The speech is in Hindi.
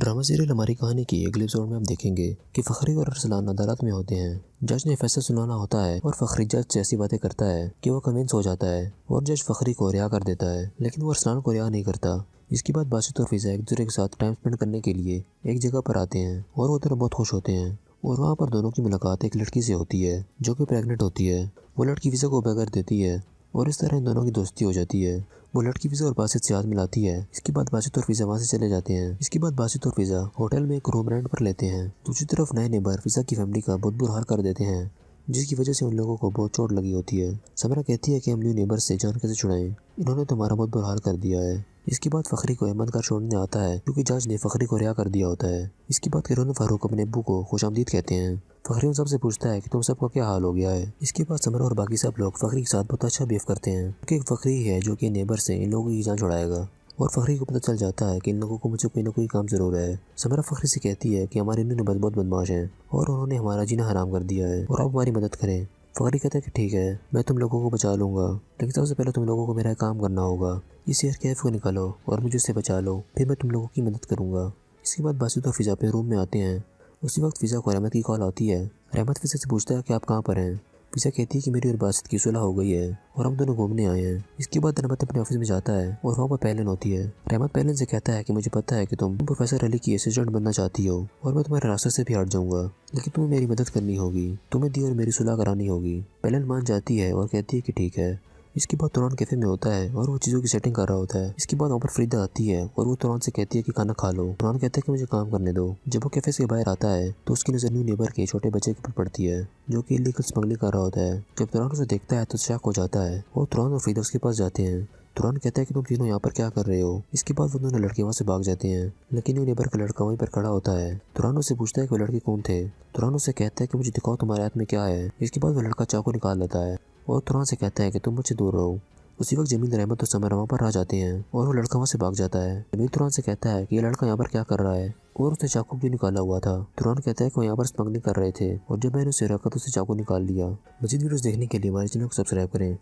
ड्रामा सीरियल हमारी कहानी की अगले एपिसोड में हम देखेंगे कि फखरी और अरसलान अदालत में होते हैं। जज ने फैसला सुनाना होता है और फखरी जज से ऐसी बातें करता है कि वो कन्विंस हो जाता है और जज फखरी को रिहा कर देता है, लेकिन वो अरसलान को रिहा नहीं करता। इसके बाद बासित और फिजा एक दूसरे के साथ टाइम स्पेंड करने के लिए एक जगह पर आते हैं और वो दोनों बहुत खुश होते हैं। और वहाँ पर दोनों की मुलाकात एक लड़की से होती है जो कि प्रेग्नेंट होती है। वो लड़की फिजा को बेघर देती है और इस तरह इन दोनों की दोस्ती हो जाती है। वो लड़की फिजा और बासित से हाथ मिलाती है। इसके बाद बासित और फिजा वहाँ से चले जाते हैं। इसके बाद बासित और फिजा होटल में एक रूम रेंट पर लेते हैं। दूसरी तरफ नए नेबर फिजा की फैमिली का बहुत बुरा हाल कर देते हैं, जिसकी वजह से उन लोगों को बहुत चोट लगी होती है। समरा कहती है कि हम न्यू नेबर से जान कैसे छुड़ाएं, इन्होंने तो हमारा बहुत बुरा हाल कर दिया है। इसके बाद फखरी को अहमद घर छोड़ने आता है क्योंकि जज ने फखरी को रिहा कर दिया होता है। इसके बाद किरण फारूक अपने अब्बू को खुशामदीद कहते हैं। फखरी उन सबसे पूछता है कि तुम सबका क्या हाल हो गया है। इसके बाद समरा और बाकी सब लोग फखरी के साथ बहुत अच्छा बिहेव करते हैं क्योंकि एक फखरी है जो कि नेबर से इन लोगों की जान छुड़ाएगा। और फखरी को पता चल जाता है कि इन लोगों को मुझे कोई ना कोई काम जरूर है। समरा फखरी से कहती है कि हमारे न्यू नेबर बहुत बदमाश हैं और उन्होंने हमारा जीना हराम कर दिया है और आप हमारी मदद करें। फखरी कहता है कि ठीक है, मैं तुम लोगों को बचा लूंगा, लेकिन सबसे पहले तुम लोगों को मेरा काम करना होगा। इस एयर कैफ को निकालो और मुझे उससे बचा लो, फिर मैं तुम लोगों की मदद करूंगा। इसके बाद बासित और फिजा अपने रूम में आते हैं। उसी वक्त फिजा को रहमत की कॉल आती है। रहमत फिजा से पूछता है कि आप कहाँ पर हैं। फिजा कहती है कि मेरी और बासित की सुलह हो गई है और हम दोनों घूमने आए हैं। इसके बाद रहमत अपने ऑफिस में जाता है और वहाँ पर पहलन होती है। रहमत पहलन से कहता है कि मुझे पता है कि तुम प्रोफेसर अली की असिस्टेंट बनना चाहती हो और मैं तुम्हारे रास्ते से भी हट जाऊंगा, लेकिन तुम्हें मेरी मदद करनी होगी, तुम्हें दी और मेरी सुलह करानी होगी। पहलन मान जाती है और कहती है कि ठीक है। इसके बाद तुरान कैफे में होता है और वो चीज़ों की सेटिंग कर रहा होता है। इसके बाद वहाँ पर फरीदा आती है और वो तुरान से कहती है कि खाना खा लो। तुरान कहता है कि मुझे काम करने दो। जब वो कैफे से बाहर आता है तो उसकी नज़र न्यू नेबर के छोटे बच्चे के ऊपर पड़ती है जो कि इलीगल स्मगलिंग कर रहा होता है। जब तुरान उसे देखता है तो शक हो जाता है और तुरान और फरीदा उसके पास जाते हैं। तुरान कहता है कि तुम तीनों यहाँ पर क्या कर रहे हो। इसके बाद वो दोनों लड़के वहाँ से भाग जाते हैं, लेकिन न्यू नेबर का लड़का वहीं पर खड़ा होता है। तुरान उससे पूछता है कि वो लड़के कौन थे। तुरान उससे कहता है कि मुझे दिखाओ तुम्हारे हाथ में क्या है। इसके बाद वो लड़का चाकू निकाल लेता है और तुरान से कहता है कि तुम मुझसे दूर रहो। उसी वक्त जमील, रहमत और समरा वहाँ पर आ जाते हैं और वो लड़का वहाँ से भाग जाता है। जमील तुरान से कहता है कि ये लड़का यहाँ पर क्या कर रहा है और उसने चाकू क्यों निकाला हुआ था। तुरान कहता है कि वो यहाँ पर स्मगलिंग कर रहे थे और जब मैंने उसे रखा तो उसे चाकू निकाल लिया। मज़ीद वीडियोस देखने के लिए हमारे चैनल को सब्सक्राइब करें।